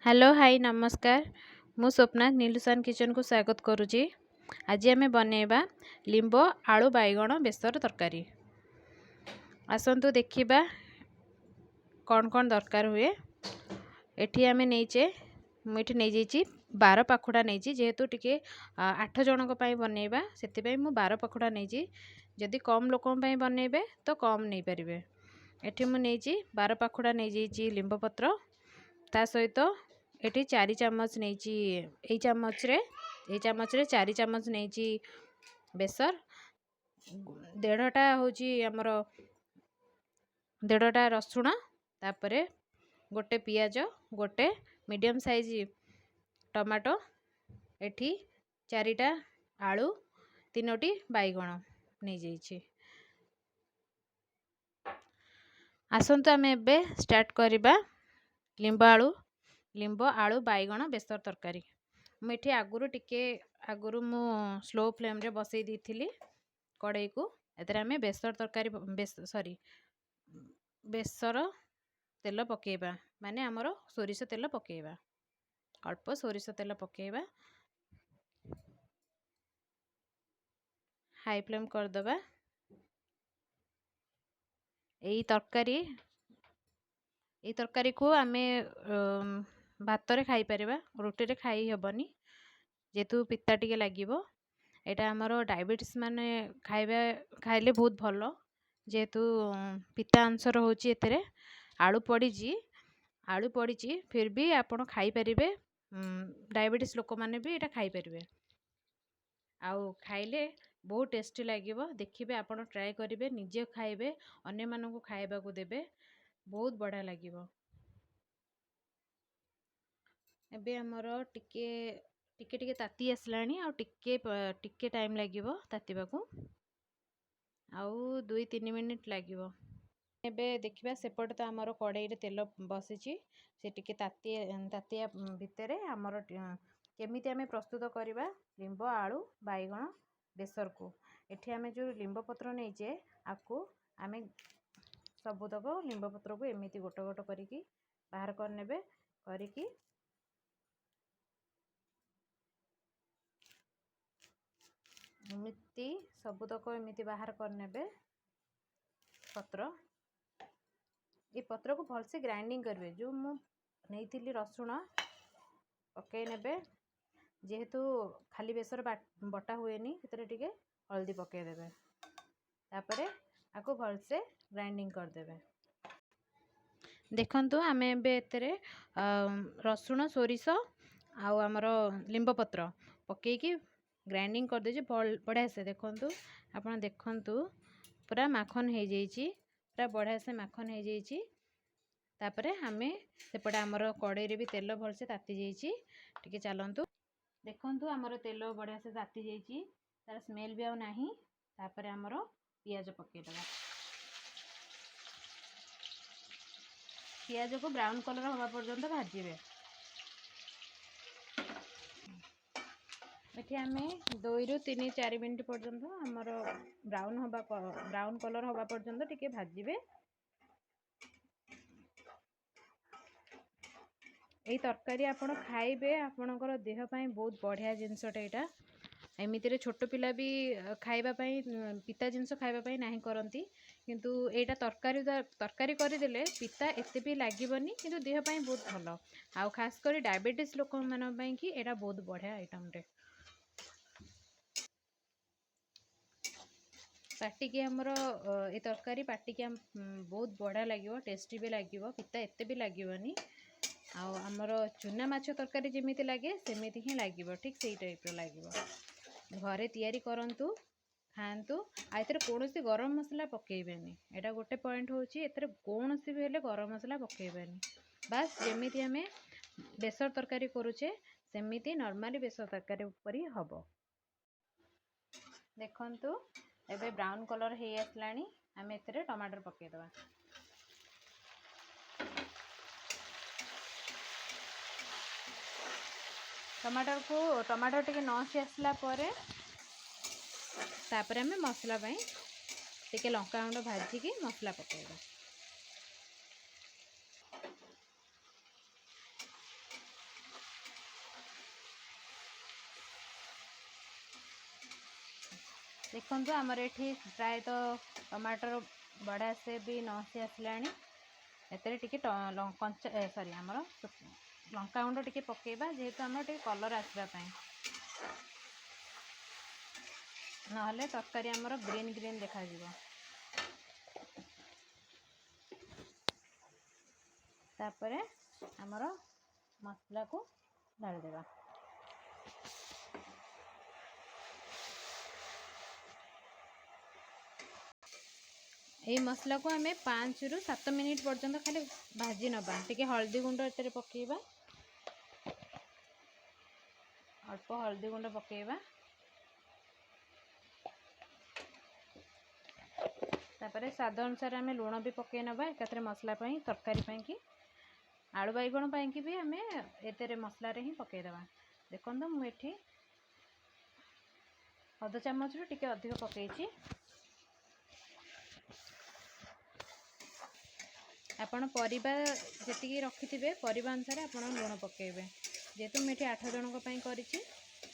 Hello hi नमस्कार। मु Swapna नीलुसान kitchen को स्वागत करुच्ची। आज आम बनैबा लिंब आलू बैगण बेसर तरकारी। आसतु देखा कौन कौन दरकार हुए। एठी आम नहींचे मुझे नहीं जाइए 12 पाखुड़ा नहीं जेहेतु टिके 8 जनक बनैबा से 12 पाखुड़ा नहीं। जदि कम लोक बनैबे तो कम नहीं पारे। एठी मु नहीं 12 पाखुड़ा नहीं जाइए लिंब पत्र ता सहित एटी 4 चामच नहीं चामच रे 4 चामच नहीं बेसर 1.5टा हूँ आमर 1.5टा रसुण तापरे गोटे पियाज गोटे मीडियम साइज टमाटो एठी 4टा आलू 3टी बैगण नहीं जाइए। आसतु आम एबे स्टार्ट करवा लिंब आलू बैगण बेसर तरकारी। मुझे आगुरी मु स्लो फ्लेम रे बसई दी कड़ई को एतर आम बेसर तरकारी बेसर तेल पकेबा माने आमर सोरिष तेल पकेबा अल्प सोरिष तेल पकेबा हाई फ्लेम करदबा। यही तरकारी को आमे भात रे खाई परिबा रोटी रे खाई हेबनी जेतु पिता टिके लागिबो। एटा हमर डायबिटीज माने खाइले बहुत भलो जेतु पिता अंश रहउची एतरे आलू पड़ी फिर भी आपण खाई परिबे। डायबिटीज लोक माने भी एटा खाई परिबे आउ खाइले बहुत टेस्टी लागिबो। देखिबे आपण ट्राई करिवे निजे खाइबे अन्य मानकु खाइबा को देबे बहुत बढ़िया लागिबो। एबे हमर टिके टिके टिके ताती आसलानी आ टिके टाइम लागिबो तातीबा को आउ 2-3 मिनिट लागिबो। एबे देखिबा सेपट तो हमर कड़ाई रे तेल बसिची से टिके तातिया भितरे हमर केमिति आमे प्रस्तुत करिबा लिंब आलू बैगण बेसर को। एठी आमे जो लिंब पत्र नैचे आकु आमे सबुतक लिंब पत्र को एमिति गोट गोट करिकी बाहर करनेबे करिकी एमिति सबुतक एमिति बाहर करनेबे पत्र ये पत्र को भल से ग्राइंडिंग करबे। जो मु नैथिली रसुण पकई नेबे जेहेतु खाली बेसर बटा हुएनी सेतरे टिके हल्दी पकई देबे तापरे आको भल से ग्राइंडिंग कर देबे। देखंतु आमे एबे एतरे रसुण सोरिष आउ हमर लिंब पत्र पकई की ग्राइंडिंग कर देजे बढ़िया से। देखंतु आपण देखंतु पूरा माखन हो जाइए पूरा बढ़िया से माखन हो जाइए। तापरे हमें सेपटे आमर कड़ई रे भी तेल भल से ताती जाइए टिके चलंतु। देखंतु आमर तेल बढ़िया से ताती जाइए तार स्मेल भी आउ नाही। तापरे आमर पियाज पकई दबा पियाज को ब्राउन कलर होगा पर्यंत भाजिबे। एठी आमे 2-3-4 मिनिट पर्यंत आमर ब्राउन कलर होगा पर्यंत टिके भाजिबे। यही तरकारी आपण खाइबे आपणकर देह पाई बहुत बढ़िया जिनसटा एटा। एमितिरे छोट पिला भी खाइबा पाई पिता जिनस खाइबा पाई नाही करंती किंतु एटा तरकारी करदेले पिता एते भी लागिबनी किंतु देह पाई बहुत भलो आउ खास करी डायबिटीज लोक मान पाई कि एटा बहुत बढ़िया आइटम टे। पार्टी की हमर ए तरकारी पार्टी की बहुत बढ़िया लगिवो टेस्टी भी लगिवो पिता एते भी लागिबनी आउ हमर चूना माछ तरकारी जेमिति लागे सेमिति ही लागिवो ठीक सेही टाइप रो लागिवो। घरे तैयारी करंतु खांतु आ एतरे कोनोसी गरम मसला पकेइबेनी। एटा गोटे पॉइंट होची एतरे कोनोसी भी हेले गरम मसला पकेइबेनी। बस जेमिति हमें बेसर तरकारी करूचे सेमिति नॉर्मली बेसर तरकारी ऊपर ही हबो। देखंतु एबे ब्राउन कलर हे आसलानी आमे एतरे टमाटर पकेइ दबा। टमाटर टिके नसी आसला परे तापरे हमें मसला पाई टिके लंका गुंड भाजिकी मसला पकेइबा। देखो आमर ये प्राय तो टमाटर बड़ा से भी नसी आसलानी एते टिके कंचा सॉरी आमर लंका गुंड टिके पकेबा जेहेतु आमर टिके कलर आसवाई नहले तरकारी आमर ग्रीन ग्रीन देखा तापरे आमर मसला को ढाल देबा। ये मसला को आम 5 ରୁ 7 मिनिट पर्यंत खाली भाजी नबा टिके हल्दी गुंड एते पकेबा अल्प हल्दी गुंड पकेबा तापरे स्वाद अनुसार आम लुण भी पकई नबा एकाथरे मसला पई तरकारी पई कि आलू बैगण पई कि भी आम एते मसला रे ही पकई देबा। देखो मुझे अध चामच रू टिके अधिक पकईची आपण परिबा जेतिकी रखिथिबे परिबा अनुसार आपण लुण पकेबे जेहेतु मुझे 8 जनक पई करिछि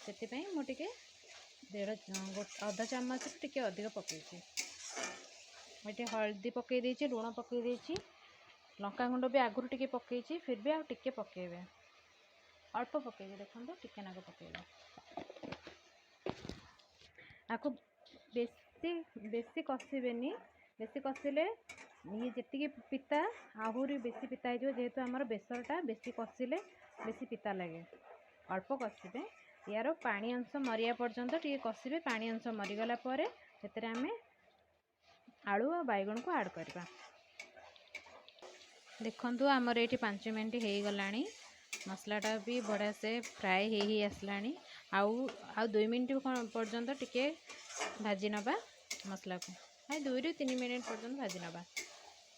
सेति पई मु टिके अध चामच रू टिके अधिक पकईची मुझे हल्दी पकई देछि लुण पकई देछि लंका गुंड भी आगुरी टिके पकईची फिर भी आ टिके पकेबे अल्प पकेबे देखो टिके नाक पकेबे आपको बेसी बेसी कषिबेनी बेसी कषिले ये जी पिता आहरी बेसी पिता हो जेहेतु आमर बेसरटा बेसी कषिले बेसी पिता लगे अल्प कषिबे यार पानी अंश मरिया पर्यंत टे कषिबे पानी अंश मरीगला आम आलू और बैगण को ऐड करवा। देखंतु आमर ये 5 मिनट हो गलानी मसलाटा भी बढ़िया से फ्राए हो आसलानी आउ 2 मिनट पर्यंत टिके भाजी नबा मसला को 2 ରୁ 3 मिनट पर्यंत भाजी नबा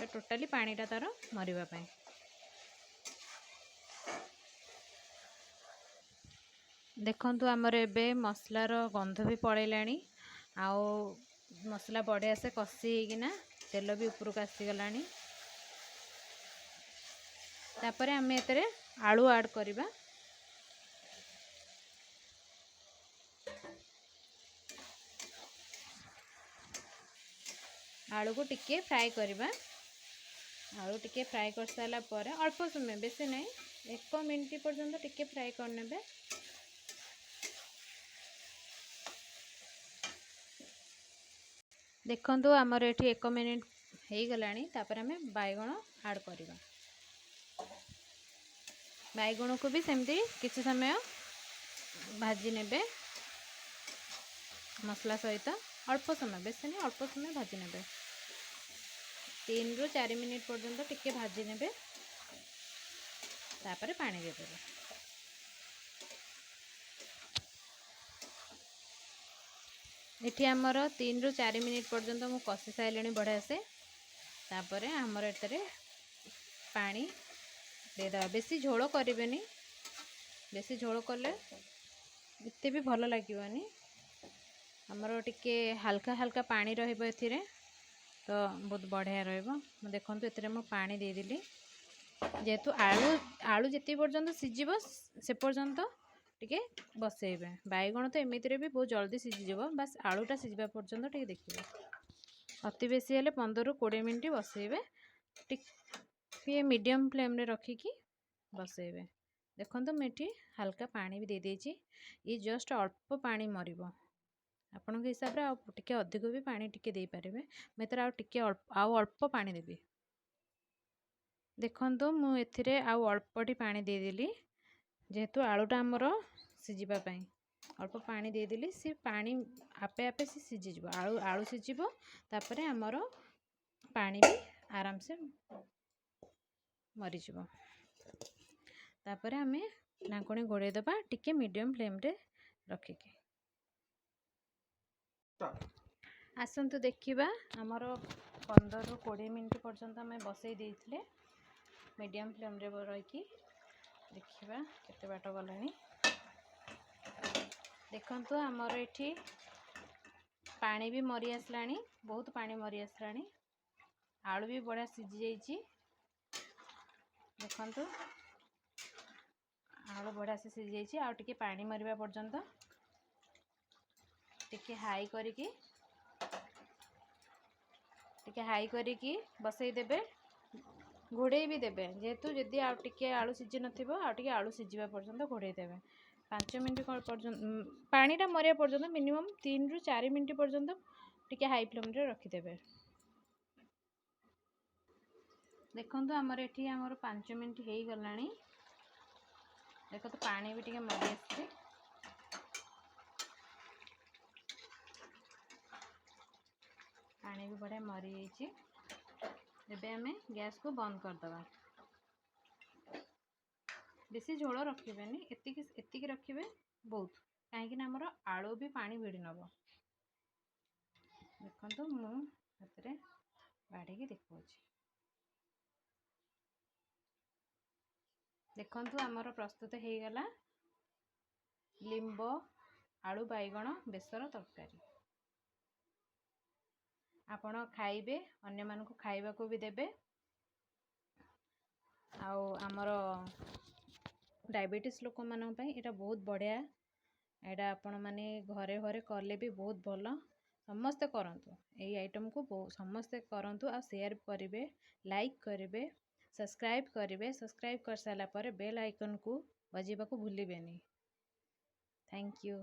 टोटाली पानीटा तार मरिबा पई। देखंतु आमर एबे मसलार गंध भी पड़ेलानी आउ मसला बढ़िया से कषि होना तेल भी उपरक आसीगलानी तापरे आम एतरे आलू ऐड करवा। आलू को टिके फ्राए करवा आलू टिके फ्राए कर सारा पर अल्प समय बेसी नहीं 1 मिनट पर्यंत टिके फ्राए करने। देखंतु आमर ये 1 मिनट हो गलानी तापर आम बैगण ऐड करवा। बैगण को भी सेमती किसी समय भाजी नेबे मसला सहित अल्प समय बेसी नहीं अल्प समय भाजी नेबे 3 ରୁ 4 मिनिट पर्यंत टिके भाजी नेबे तापर पानी दे देबे। इठी आमर 3 ରୁ 4 मिनिट पर्यंत मु कषि साइलेनी बढ़िया से तापर आमर एतरे पानी देदेबा बेसी झोल करें बेसी झोल कले एते भी भल लगे आमर टिके हल्का हल्का पानी रहिबो एथिरे तो बहुत बढ़िया रहिबो। देखो एतिरे मु पानी देदेली जेहेतु आलू आलू जिते पर्यंत सीझिबो से पर्यंत टिके बसेबे बैगण तो एमितिरे भी बहुत जल्दी सीझीज बस आलूटा सीझा पर्यंत टिके देखिए अति बेसी हेले 15 ରୁ 20 मिनट बसेबे टिके मीडियम फ्लेम रे रखिकी बसेबे। देखो मुझे हल्का पानी भी दे देछि ये जस्ट अल्प पानी मरिबो आपण के हिसाब रे टिके अधिक भी पानी टिके दे पारे मैं आउ टिके अल्प पानी देबी। देखो मु एथिरे आउ अल्पटी पानी देदेली जेहेतु आलूटा आमर सीझिबा पई अल्प पानी देदेली सी पानी आपे आपे सी सीझिज आलू आलू सीझिब तापर आमर पानी भी आराम से मरीज तापर आम ढाकुणी घोड़े दबा टिके मीडियम फ्लेम रे रखिके आसतु देखिबा आमर 15 ରୁ 20 मिनट पर्यंत आम बसई देइथिले मीडियम फ्लेम रे रही देखिबा केते बाट गलानी। देखंतु आमर एठी पानी भी मरी आसलानी बहुत पानी मरी आसलानी आलू भी बढ़िया सीझी जाइए। देखंतु आलू बढ़िया से सीझी जाइए आउ टिके पानी मरिबा पर्यंत टिके हाई करिकी बसई देबे घोड़े भी देबे जेहेतु जदि आ टिके आलू सिझी नथिबो आ टिके आलू सिझिबा पर्यंत घोड़े देबे 5 मिनिट पर्यंत पानीटा मरिया पर्यंत मिनिमम 3 रु 4 मिनिट पर्यंत टिके हाई फ्लेम रे रखी देबे। देखंतु हमर एठी हमर 5 मिनिट हेई गलानी देखो तो पानी भी टिके मरि आसी पानी भी बढ़िया मरी जाइए। एबे हमें गैस को बंद कर दबा बेसी झोल रखिबेनी एतिकी रखिबे बहुत कहीं हमर आलू भी पानी भिड़ी नब। देखो मु हाथ रे बाढ़ी देखो देखंतु आमर प्रस्तुत हो गला लिंबो आलू बाइगण बेसर तरकारी। आपण खाइबे अन्य मानकु खाइबाकू भी देबे आउ आमर डायबिटीज लोक मान एटा बहुत बढ़िया एटा आपण माने घरे घरे कले भी बहुत भल समस्ते करंतु एई आइटम को समस्ते करंतु आ शेयर करिवे लाइक करिवे सब्सक्राइब करिवे सब्सक्राइब कर साला पर बेल आइकन को बजेबा को भूलिबेनी। Thank you.